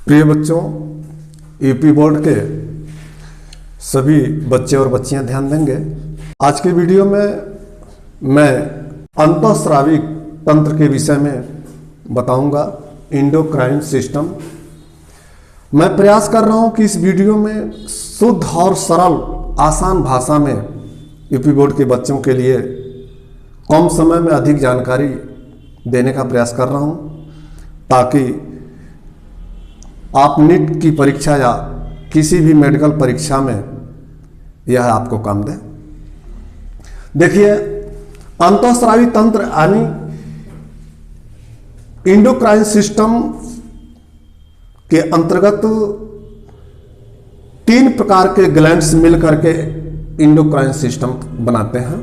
प्रिय बच्चों, UP board के सभी बच्चे और बच्चियां ध्यान देंगे। आज के वीडियो में मैं अंतःस्रावी तंत्र के विषय में बताऊंगा, एंडोक्राइन सिस्टम। मैं प्रयास कर रहा हूं कि इस वीडियो में शुद्ध और सरल आसान भाषा में यूपी बोर्ड के बच्चों के लिए कम समय में अधिक जानकारी देने का प्रयास कर रहा हूं, ताकि आप नीट की परीक्षा या किसी भी मेडिकल परीक्षा में यह आपको काम दे। देखिए, अंतःस्रावी तंत्र यानी एंडोक्राइन सिस्टम के अंतर्गत 3 प्रकार के ग्लैंड्स मिलकर के एंडोक्राइन सिस्टम बनाते हैं।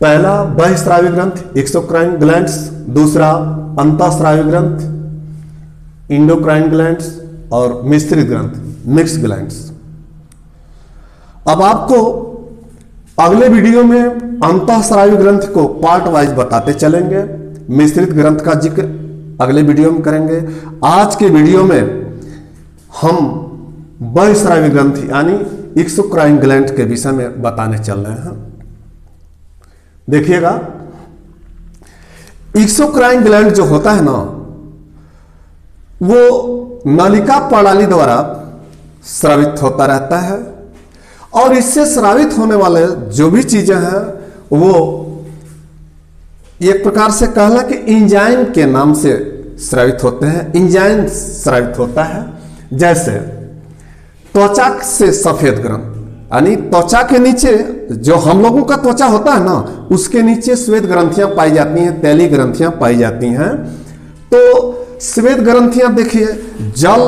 पहला बहिस्रावी ग्रंथ एक्सोक्राइन ग्लैंड्स, दूसरा अंतःस्रावी ग्रंथ एंडोक्राइन ग्लैंड्स और मिश्रित ग्रंथ मिक्स ग्लैंड्स। अब आपको अगले वीडियो में अंतःस्रावी ग्रंथ को पार्ट वाइज बताते चलेंगे, मिश्रित ग्रंथ का जिक्र अगले वीडियो में करेंगे। आज के वीडियो में हम बहिस्रावी ग्रंथ यानी एक्सोक्राइन ग्लैंड के विषय में बताने चल रहे हैं। देखिएगा, एक्सोक्राइन ग्लैंड जो होता है ना, वो नलिका प्रणाली द्वारा स्रावित होता रहता है और इससे स्रावित होने वाले जो भी चीजें हैं वो एक प्रकार से कहला कि एंजाइम के नाम से स्रावित होते हैं। एंजाइम स्रावित होता है, जैसे त्वचा से सफेद ग्रंथ यानी त्वचा के नीचे जो हम लोगों का त्वचा होता है ना, उसके नीचे श्वेत ग्रंथियां पाई जाती हैं, तैली ग्रंथियां पाई जाती हैं। तो श्वेत ग्रंथियां देखिए जल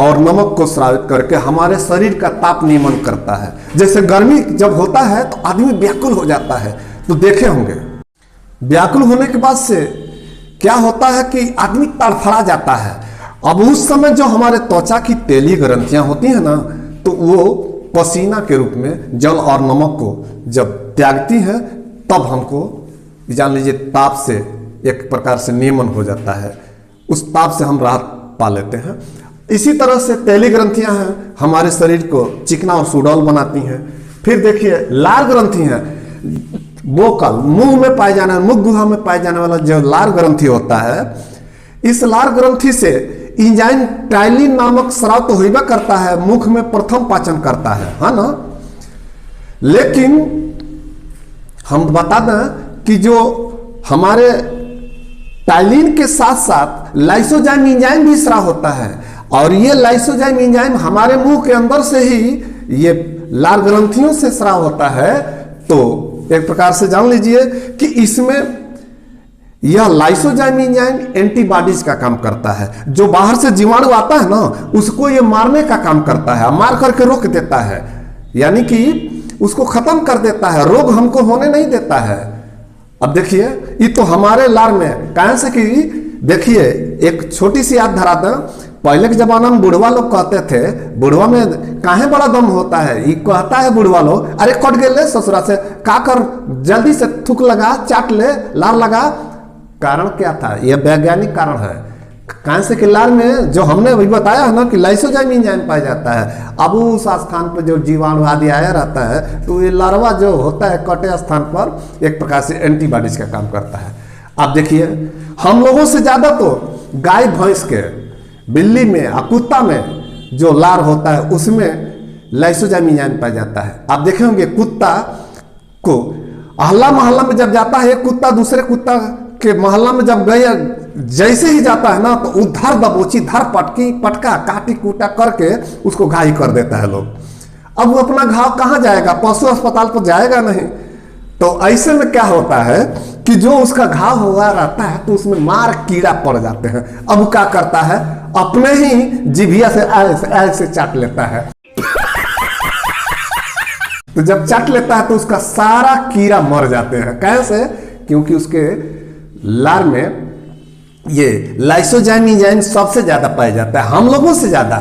और नमक को स्रावित करके हमारे शरीर का ताप नियमन करता है। जैसे गर्मी जब होता है तो आदमी व्याकुल हो जाता है, तो देखे होंगे व्याकुल होने के बाद से क्या होता है कि आदमी तड़फड़ा जाता है। अब उस समय जो हमारे त्वचा की तेली ग्रंथियां होती है ना, तो वो पसीना के रूप में जल और नमक को जब त्यागती है, तब हमको जान लीजिए ताप से एक प्रकार से नियमन हो जाता है, उस ताप से हम राहत पा लेते हैं। इसी तरह से तैली ग्रंथियां हैं, हमारे शरीर को चिकना और सुडौल बनाती हैं। फिर देखिए लार ग्रंथि हैं, बोकल मुंह में पाए जाने, मुख गुहा में पाए जाने वाला जो लार ग्रंथि होता है, इस लार ग्रंथि से एंजाइम टाइलिन नामक स्राव तो होइबा करता है, मुख में प्रथम पाचन करता है ना। लेकिन हम बता दें कि जो हमारे टाइलिन के साथ साथ लाइसोजाइम एंजाइम भी स्राव होता है, और ये लाइसोजाइम एंजाइम हमारे मुंह के अंदर से ही ये लार ग्रंथियों से स्राव होता है। तो एक प्रकार से जान लीजिए कि इसमें यह लाइसोजाइम एंजाइम एंटीबॉडीज का काम करता है। जो बाहर से जीवाणु आता है ना, उसको ये मारने का काम करता है, मार करके रोक देता है, यानी कि उसको खत्म कर देता है, रोग हमको होने नहीं देता है। अब देखिए, ये तो हमारे लार में कहां से कि देखिए एक छोटी सी याद धरा दें। पहले के जमाना में बुढ़वा लोग कहते थे, बुढ़वा में काहे बड़ा दम होता है, ये कहता है बुढ़वा लोग, अरे कट गए ससुरा से, का कर जल्दी से थूक लगा, चाट ले, लार लगा। कारण क्या था? यह वैज्ञानिक कारण है। कहां से कि लार में जो हमने अभी बताया है ना कि लाइसोजाइम एंजाइम पाया जाता है। अब उस स्थान पर जो जीवाणु आदि आया रहता है, तो ये लार्वा जो होता है कटे स्थान पर एक प्रकार से एंटीबॉडीज का काम करता है। अब देखिए, हम लोगों से ज्यादा तो गाय भैंस के, बिल्ली में और कुत्ता में जो लार होता है उसमें लाइसोजाइम एंजाइम पाया जाता है। आप देखे होंगे कुत्ता को अहला मोहल्ला में जब जाता है, एक कुत्ता दूसरे कुत्ता के मोहल्ला में जब गया, जैसे ही जाता है ना, तो उधर दबोची धर पटका काटी कूटा करके उसको घायल कर देता है लोग। अब वो अपना घाव कहाँ जाएगा? पशु अस्पताल पर जाएगा नहीं। तो ऐसे में क्या होता है कि जो उसका घाव हुआ रहता है, तो उसमें मार कीड़ा पड़ जाते हैं। अब वो क्या करता है? अपने ही जिभिया से ऐसे चाट लेता है। तो जब चाट लेता है तो उसका सारा कीड़ा मर जाते हैं। कैसे? क्योंकि उसके लार में ये लाइसोजाइम एंजाइम सबसे ज्यादा पाया जाता है, हम लोगों से ज्यादा।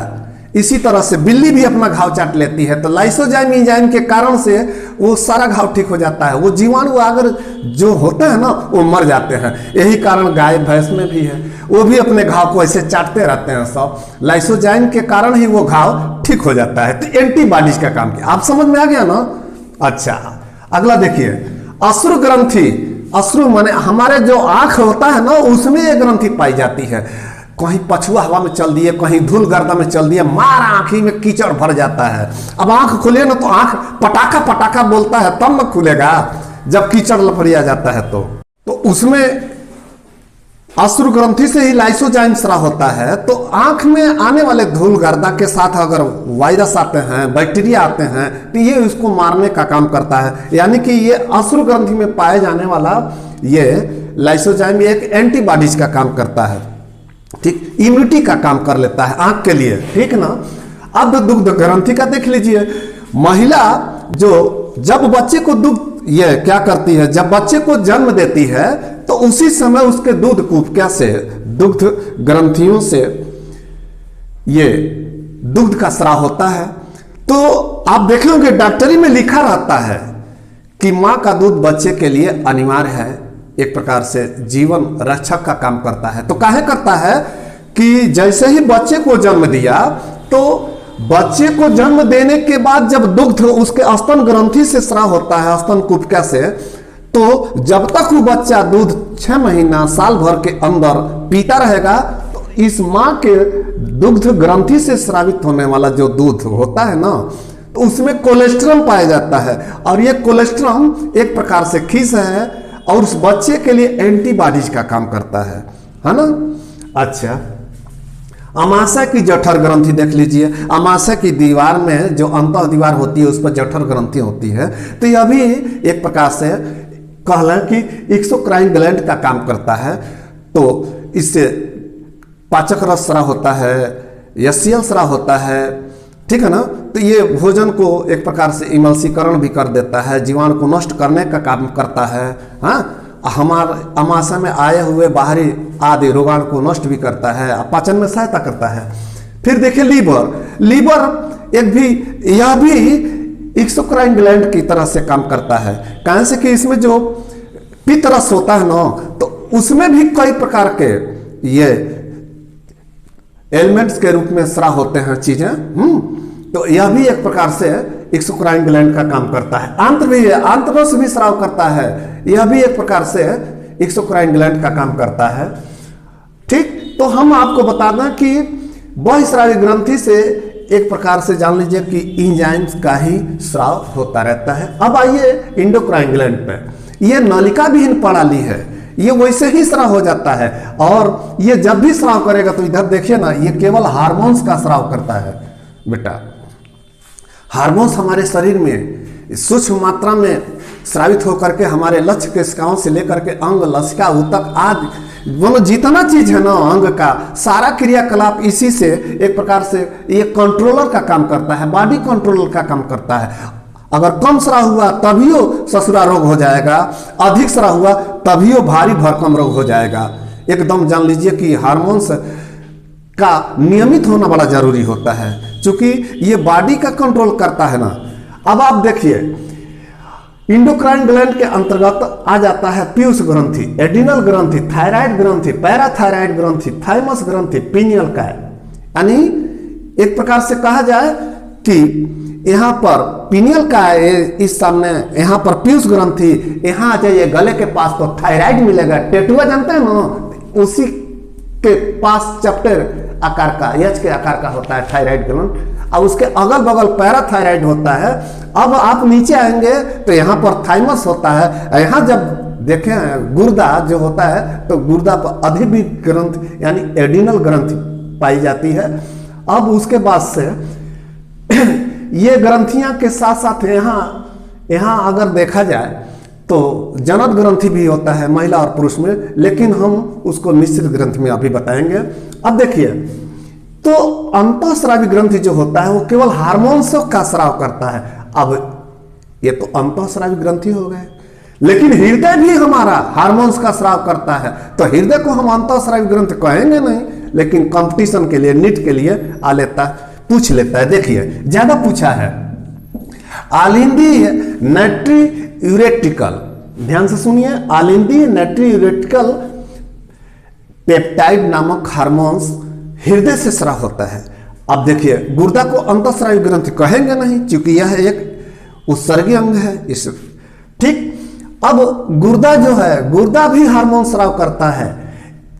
इसी तरह से बिल्ली भी अपना घाव चाट लेती है, तो लाइसोजाइम एंजाइम के कारण से वो सारा घाव ठीक हो जाता है। वो जीवाणु अगर जो होते हैं ना वो मर जाते हैं। यही कारण गाय भैंस में भी है, वो भी अपने घाव को ऐसे चाटते रहते हैं सब, लाइसोजाइम के कारण ही वो घाव ठीक हो जाता है। तो एंटीबॉडीज का काम किया। आप समझ में आ गया ना? अच्छा, अगला देखिए, अश्रु ग्रंथि। अश्रु माने हमारे जो आंख होता है ना उसमें ये ग्रंथि पाई जाती है। कहीं पछुआ हवा में चल दिए, कहीं धूल गर्दा में चल दिए, मार आंखी में कीचड़ भर जाता है। अब आंख खुले ना तो आंख पटाखा पटाखा बोलता है, तब न खुलेगा जब कीचड़ लपड़िया जाता है। तो उसमें अश्रु ग्रंथि से ही लाइसोजाइम स्राव होता है। तो आंख में आने वाले धूल गर्दा के साथ अगर वायरस आते हैं, बैक्टीरिया आते हैं, तो ये उसको मारने का काम करता है। यानी कि ये अश्रु ग्रंथि में पाए जाने वाला ये लाइसोजाइम एक एंटीबॉडीज का काम करता है, ठीक, इम्यूनिटी का काम कर लेता है आंख के लिए, ठीक ना। अब दुग्ध ग्रंथि का देख लीजिए। महिला जो जब बच्चे को दुग्ध ये क्या करती है, जब बच्चे को जन्म देती है तो उसी समय उसके दूध कुप्या से, दुग्ध ग्रंथियों से ये दुग्ध का स्राव होता है। तो आप देखेंगे डॉक्टरी में लिखा रहता है कि मां का दूध बच्चे के लिए अनिवार्य है, एक प्रकार से जीवन रक्षक का काम करता है। तो काहे करता है कि जैसे ही बच्चे को जन्म दिया तो बच्चे को जन्म देने के बाद जब दुग्ध उसके स्तन ग्रंथि से स्राव होता है, स्तन कुप्या से, तो जब तक वो बच्चा दूध 6 महीना साल भर के अंदर पीता रहेगा तो इस मां के दुग्ध ग्रंथि से स्रावित होने वाला जो दूध होता है ना, तो उसमें कोलेस्ट्रॉल पाया जाता है। और ये कोलेस्ट्रॉल एक प्रकार से खीस है और उस बच्चे के लिए एंटीबॉडीज का काम करता है ना। अच्छा, अमाशय की जठर ग्रंथि देख लीजिए। अमाशय की दीवार में जो अंतः दीवार होती है उस पर जठर ग्रंथि होती है। तो यह भी एक प्रकार से कहला कि एक्सोक्राइन ग्लैंड का काम करता है। तो इससे पाचक रस स्राव होता है, यशियल स्राव होता है, ठीक है ना। तो ये भोजन को एक प्रकार से इमल्सीकरण भी कर देता है, जीवाणु को नष्ट करने का काम करता है। हाँ, हमारे अमाशय में आए हुए बाहरी आदि रोगाणु को नष्ट भी करता है, पाचन में सहायता करता है। फिर देखिए लीवर। लीवर एक भी, यह भी एक्सोक्राइन ग्लैंड की तरह से काम करता है। कारण से कि इसमें जो पित्त रस होता है ना, तो उसमें भी कई प्रकार के ये एलिमेंट्स के रूप में स्राव होते हैं चीजें। तो यह भी एक प्रकार से एक्सोक्राइन ग्लैंड का काम करता है। आंत्र भी है, आंत्र रस भी स्राव करता है, यह भी एक प्रकार से एक्सोक्राइन ग्लैंड का काम करता है, ठीक। तो हम आपको बता दें कि बहिस्रावी ग्रंथि से एक प्रकार से जान लीजिए कि एंजाइम्स का ही स्राव होता रहता है। अब आइए एंडोक्राइन ग्लैंड पे। यह नलिका विहीन प्रणाली है, ये वैसे ही स्राव हो जाता है। और ये जब भी स्राव करेगा तो इधर देखिए ना, ये केवल हार्मोन्स का स्राव करता है बेटा। हार्मोन्स हमारे शरीर में सूक्ष्म मात्रा में स्रावित होकर के हमारे लक्ष्य केशिकाओं से लेकर के अंग, लसिका, ऊतक आदि वो जितना चीज है ना अंग का, सारा क्रियाकलाप इसी से एक प्रकार से ये कंट्रोलर का काम करता है, बॉडी कंट्रोलर का काम करता है। अगर कम स्राव हुआ तभियो ससुरा रोग हो जाएगा, अधिक स्राव हुआ तभियो भारी भरकम रोग हो जाएगा। एकदम जान लीजिए कि हार्मोन्स का नियमित होना बड़ा जरूरी होता है, क्योंकि ये बॉडी का कंट्रोल करता है ना। अब आप देखिए इंडोक्राइन ग्लैंड के अंतर्गत आ जाता है पीयूष ग्रंथि, एडिनल ग्रंथि, थायराइड ग्रंथि, पैराथायराइड ग्रंथि, थाइमस ग्रंथि, पीनियल का। यानी एक प्रकार से कहा जाए कि यहाँ पर पीनियल का है, इस सामने यहाँ पर पीयूष ग्रंथि, यहाँ आ जाइए गले के पास तो थायराइड मिलेगा। टेटुआ जानते हैं ना, उसी के पास चैप्टर आकार का, एच के आकार का होता है थायराइड ग्लैंड, और उसके अगल बगल पैराथायराइड होता है। अब आप नीचे आएंगे तो यहाँ पर थाइमस होता है। यहाँ जब देखें गुर्दा जो होता है तो गुर्दा पर अधिविद ग्रंथ यानी एडिनल ग्रंथि पाई जाती है। अब उसके बाद से ये ग्रंथियां के साथ साथ यहाँ अगर देखा जाए तो जनन ग्रंथि भी होता है महिला और पुरुष में, लेकिन हम उसको मिश्रित ग्रंथि में अभी बताएंगे। अब देखिए तो अंतःस्रावी ग्रंथि जो होता है वो केवल हार्मोन्स का स्राव करता है। अब ये तो अंतःस्रावी ग्रंथि हो गए, लेकिन हृदय भी हमारा हार्मोन्स का स्राव करता है। तो हृदय को हम अंतःस्रावी ग्रंथि कहेंगे नहीं, लेकिन कंपटीशन के लिए, नीट के लिए आ लेता है। पूछ लेता है। देखिए ज्यादा पूछा है, आलिंदी नाइट्रियूरेटिकल, ध्यान से सुनिए, आलिंदी नाइट्रियूरेटिकल पेप्टाइड नामक हार्मोन्स हृदय से स्राव होता है। अब देखिए गुर्दा को अंतःस्रावी ग्रंथि कहेंगे नहीं, क्योंकि यह एक उत्सर्गी अंग है इस, ठीक। अब गुर्दा जो है, गुर्दा भी हार्मोन स्राव करता है,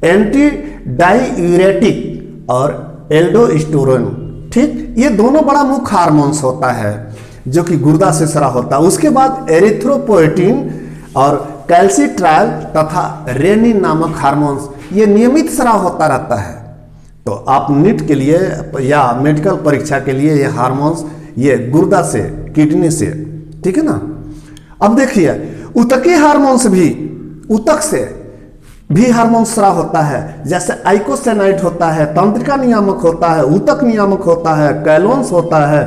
एंटी डाईयूरेटिक और एल्डोस्टेरोन, ठीक। ये दोनों बड़ा मुख्य हार्मोन्स होता है जो कि गुर्दा से स्राव होता है। उसके बाद एरिथ्रोपोएटिन और कैल्सिट्रायल तथा रेनिन नामक हार्मोन्स, ये नियमित स्राव होता रहता है। तो आप नीट के लिए या मेडिकल परीक्षा के लिए ये हार्मोन्स ये गुर्दा से, किडनी से, ठीक है ना। अब देखिए ऊतकीय हार्मोन्स भी, ऊतक से भी हार्मोन स्राव होता है, जैसे आइकोसाइनाइड होता है, तंत्रिका नियामक होता है, ऊतक नियामक होता है, कैलोन्स होता है,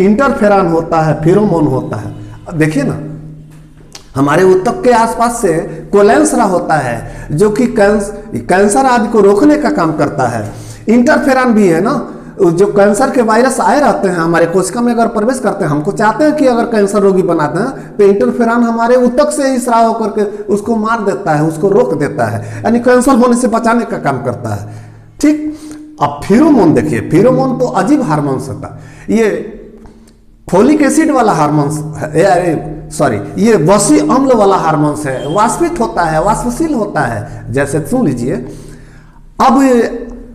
इंटरफेरॉन होता है, फेरोमोन होता है। अब देखिए ना, हमारे ऊतक के आसपास से कोलेन स्राव होता है जो कि कैंसर आदि को रोकने का काम करता है। इंटरफेरॉन भी है ना, जो कैंसर के वायरस आए रहते हैं हमारे कोशिका में अगर प्रवेश करते हैं, हमको चाहते हैं कि अगर कैंसर रोगी बनाते हैं, तो इंटरफेरॉन हमारे ऊतक से ही स्राव होकर के उसको मार देता है, उसको रोक देता है, यानी कैंसर होने से बचाने का काम करता है, ठीक। अब फेरोमोन देखिए, फेरोमोन तो अजीब हार्मोन्स होता है, ये फोलिक एसिड वाला हार्मोन्स, सॉरी ये वसी अम्ल वाला हार्मोन्स है, वाष्पित होता है, वाष्पशील होता है। जैसे सुन लीजिए, अब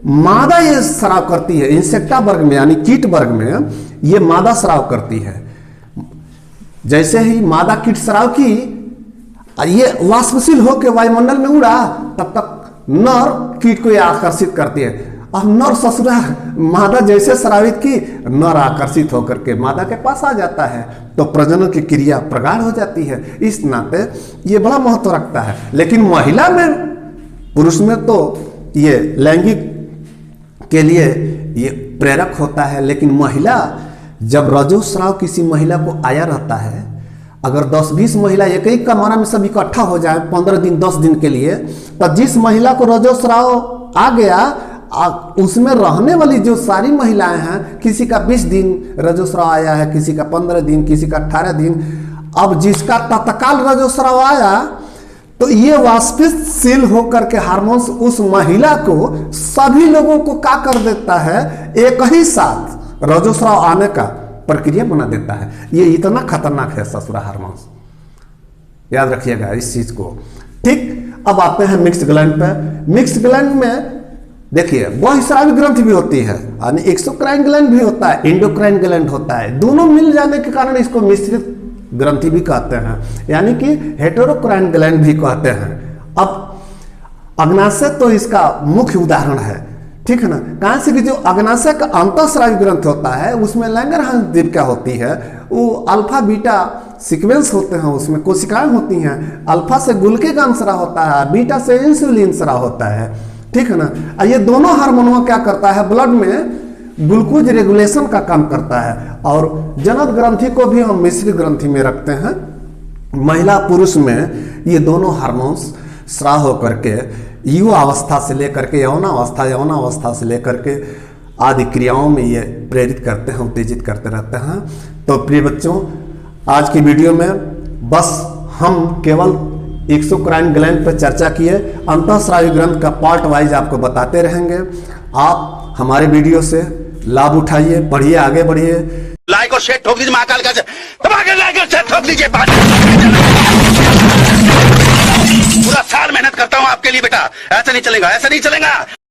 मादा ये स्राव करती है, इंसेक्टा वर्ग में यानी कीट वर्ग में ये मादा स्राव करती है। जैसे ही मादा कीट स्राव की, ये वाष्पशील होकर वायुमंडल में उड़ा, तब तक नर कीट को ये आकर्षित करती है। अब नर ससुरा मादा जैसे स्रावित की, नर आकर्षित होकर के मादा के पास आ जाता है, तो प्रजनन की क्रिया प्रगाढ़ हो जाती है। इस नाते ये बड़ा महत्व रखता है। लेकिन महिला में, पुरुष में तो ये लैंगिक के लिए ये प्रेरक होता है, लेकिन महिला, जब रजोस्राव किसी महिला को आया रहता है, अगर 10-20 महिला एक ही कमरा में सब इकट्ठा हो जाए 15 दिन 10 दिन के लिए, तो जिस महिला को रजोस्राव आ गया, उसमें रहने वाली जो सारी महिलाएं हैं, किसी का 20 दिन रजोस्राव आया है, किसी का 15 दिन, किसी का 18 दिन, अब जिसका तत्काल रजोस्राव आया, तो ये वाष्पशील होकर के हार्मोन्स उस महिला को, सभी लोगों को क्या कर देता है, एक ही साथ रजोस्राव आने का प्रक्रिया बना देता है। ये इतना खतरनाक है ससुरा हार्मोन्स, याद रखिएगा इस चीज को, ठीक। अब आते हैं मिक्स्ड ग्लैंड पे। मिक्स्ड ग्लैंड में देखिए बहुस्रावी ग्रंथि भी होती है, यानी एक्सोक्राइन ग्लैंड भी होता है, एंडोक्राइन ग्लैंड होता है। दोनों मिल जाने के कारण इसको मिश्रित ग्रंथि भी कहते हैं, यानी कि हेटेरोक्राइन ग्लैंड भी कहते हैं। अब अग्नाशय तो इसका मुख्य उदाहरण है, ठीक है ना। कहां से कि जो अग्नाशय का अंतःस्रावी ग्रंथ होता है, उसमें लैंगरहांस दीर्घा होती है, वो अल्फा बीटा सीक्वेंस होते हैं, उसमें कोशिकाएं होती हैं। अल्फा से गुल्केगान स्राव होता है, बीटा से इंसुलिन स्राव होता है, ठीक है ना। ये दोनों हार्मोन क्या करता है, ब्लड में ग्लूकोज रेगुलेशन का काम करता है। और जनक ग्रंथि को भी हम मिश्रित ग्रंथि में रखते हैं। महिला पुरुष में ये दोनों हार्मोन्स स्राव होकर के युवा अवस्था से लेकर के यौनावस्था से लेकर के आदि क्रियाओं में ये प्रेरित करते हैं, उत्तेजित करते रहते हैं। तो प्रिय बच्चों, आज की वीडियो में बस हम केवल एक्सोक्राइन ग्लैंड पर चर्चा किए, अंतःस्रावी ग्रंथ का पार्ट वाइज आपको बताते रहेंगे। आप हमारे वीडियो से लाभ उठाइए, पढ़िए, आगे बढ़िए। लाइक और शेयर ठोक दीजिए, महाकाल का दबा के लाइक और शेयर ठोक दीजिए। पूरा साल मेहनत करता हूं आपके लिए बेटा, ऐसा नहीं चलेगा, ऐसा नहीं चलेगा।